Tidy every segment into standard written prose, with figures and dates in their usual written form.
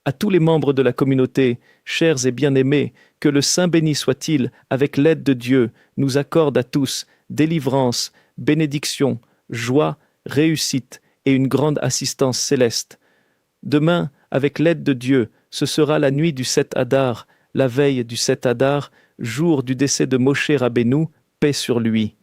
À tous les membres de la communauté, chers et bien-aimés, que le Saint béni soit-il, avec l'aide de Dieu, nous accorde à tous délivrance, bénédiction, joie, réussite et une grande assistance céleste. Demain, avec l'aide de Dieu, ce sera la nuit du 7 Adar, la veille du 7 Adar, jour du décès de Moshe Rabbeinu, paix sur lui.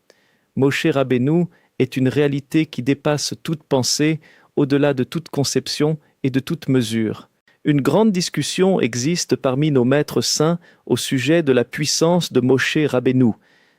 Moshe Rabbeinu est une réalité qui dépasse toute pensée, au-delà de toute conception et de toute mesure. Une grande discussion existe parmi nos maîtres saints au sujet de la puissance de Moshe Rabbeinu.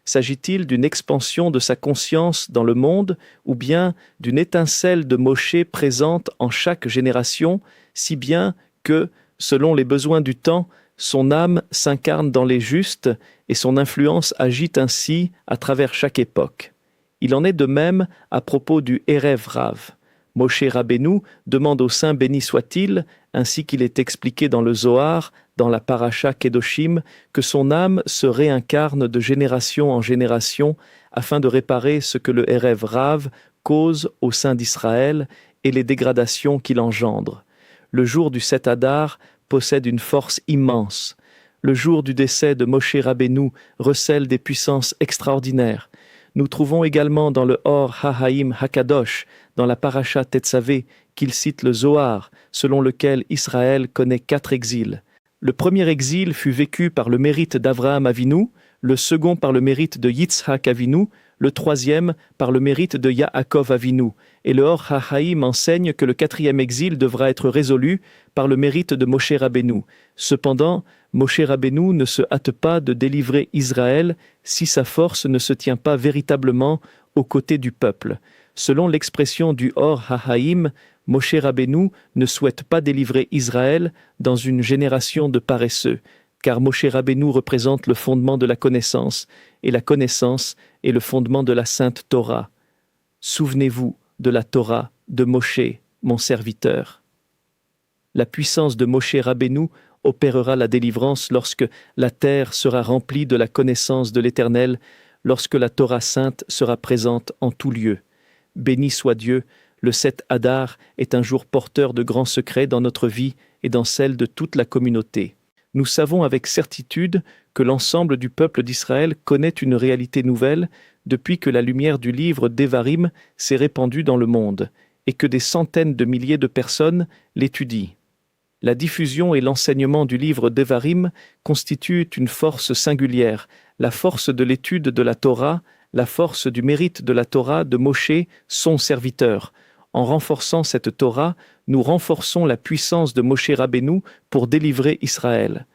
S'agit-il d'une expansion de sa conscience dans le monde ou bien d'une étincelle de Moshe présente en chaque génération, si bien que, selon les besoins du temps, son âme s'incarne dans les justes et son influence agit ainsi à travers chaque époque. Il en est de même à propos du Erev Rav. Moshe Rabbeinu demande au Saint béni soit-il, ainsi qu'il est expliqué dans le Zohar, dans la Parasha Kedoshim, que son âme se réincarne de génération en génération afin de réparer ce que le Erev Rav cause au sein d'Israël et les dégradations qu'il engendre. Le jour du 7 Adar possède une force immense. Le jour du décès de Moshe Rabbeinu recèle des puissances extraordinaires. Nous trouvons également dans le Or HaHaim HaKadosh, dans la Parasha Tetzavé, qu'il cite le Zohar, selon lequel Israël connaît 4 exils. Le premier exil fut vécu par le mérite d'Avraham Avinu, le second par le mérite de Yitzhak Avinu, le troisième par le mérite de Yaakov Avinu. Et le Or HaHaim enseigne que le 4e exil devra être résolu par le mérite de Moshe Rabbeinu. Cependant, Moshe Rabbeinu ne se hâte pas de délivrer Israël si sa force ne se tient pas véritablement aux côtés du peuple. Selon l'expression du Or HaHaim, Moshe Rabbeinu ne souhaite pas délivrer Israël dans une génération de paresseux, car Moshe Rabbeinu représente le fondement de la connaissance, et la connaissance est le fondement de la sainte Torah. Souvenez-vous de la Torah de Moshe, mon serviteur. La puissance de Moshe Rabbeinu opérera la délivrance lorsque la terre sera remplie de la connaissance de l'Éternel, lorsque la Torah sainte sera présente en tout lieu. Béni soit Dieu, le 7 Adar est un jour porteur de grands secrets dans notre vie et dans celle de toute la communauté. Nous savons avec certitude que l'ensemble du peuple d'Israël connaît une réalité nouvelle depuis que la lumière du livre d'Evarim s'est répandue dans le monde et que des centaines de milliers de personnes l'étudient. La diffusion et l'enseignement du livre d'Evarim constituent une force singulière, la force de l'étude de la Torah, la force du mérite de la Torah de Moshe, son serviteur. En renforçant cette Torah, nous renforçons la puissance de Moshe Rabbeinu pour délivrer Israël.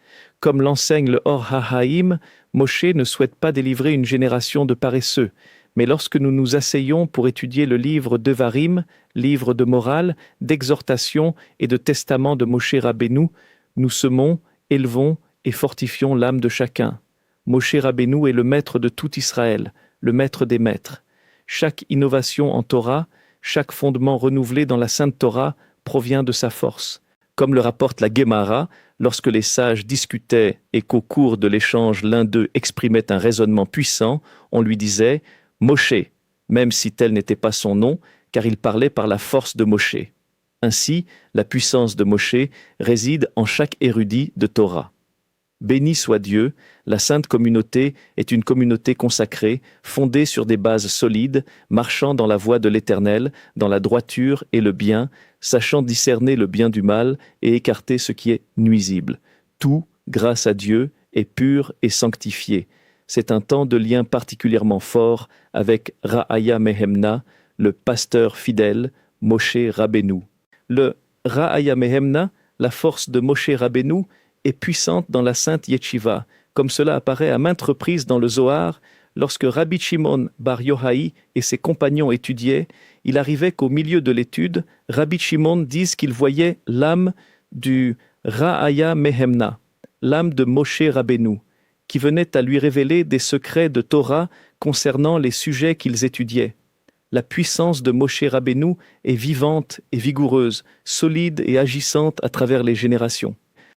Comme l'enseigne le Or HaHaim, Moshe ne souhaite pas délivrer une génération de paresseux, mais lorsque nous nous asseyons pour étudier le livre d'Evarim, livre de morale, d'exhortation et de testament de Moshe Rabbeinu, nous semons, élevons et fortifions l'âme de chacun. Moshe Rabbeinu est le maître de tout Israël, le maître des maîtres. Chaque innovation en Torah, chaque fondement renouvelé dans la Sainte Torah provient de sa force. Comme le rapporte la Gemara, lorsque les sages discutaient et qu'au cours de l'échange l'un d'eux exprimait un raisonnement puissant, on lui disait « Moshe », même si tel n'était pas son nom, car il parlait par la force de Moshe. Ainsi, la puissance de Moshe réside en chaque érudit de Torah. Béni soit Dieu, la sainte communauté est une communauté consacrée, fondée sur des bases solides, marchant dans la voie de l'Éternel, dans la droiture et le bien, sachant discerner le bien du mal et écarter ce qui est nuisible. Tout, grâce à Dieu, est pur et sanctifié. C'est un temps de lien particulièrement fort avec Ra'aya Mehemna, le pasteur fidèle, Moshe Rabbeinu. Le Ra'aya Mehemna, la force de Moshe Rabbeinu, est puissante dans la sainte Yeshiva, comme cela apparaît à maintes reprises dans le Zohar. Lorsque Rabbi Shimon bar Yohaï et ses compagnons étudiaient, il arrivait qu'au milieu de l'étude, Rabbi Shimon dise qu'il voyait l'âme du Ra'aya Mehemna, l'âme de Moshe Rabbeinu, qui venait à lui révéler des secrets de Torah concernant les sujets qu'ils étudiaient. La puissance de Moshe Rabbeinu est vivante et vigoureuse, solide et agissante à travers les générations.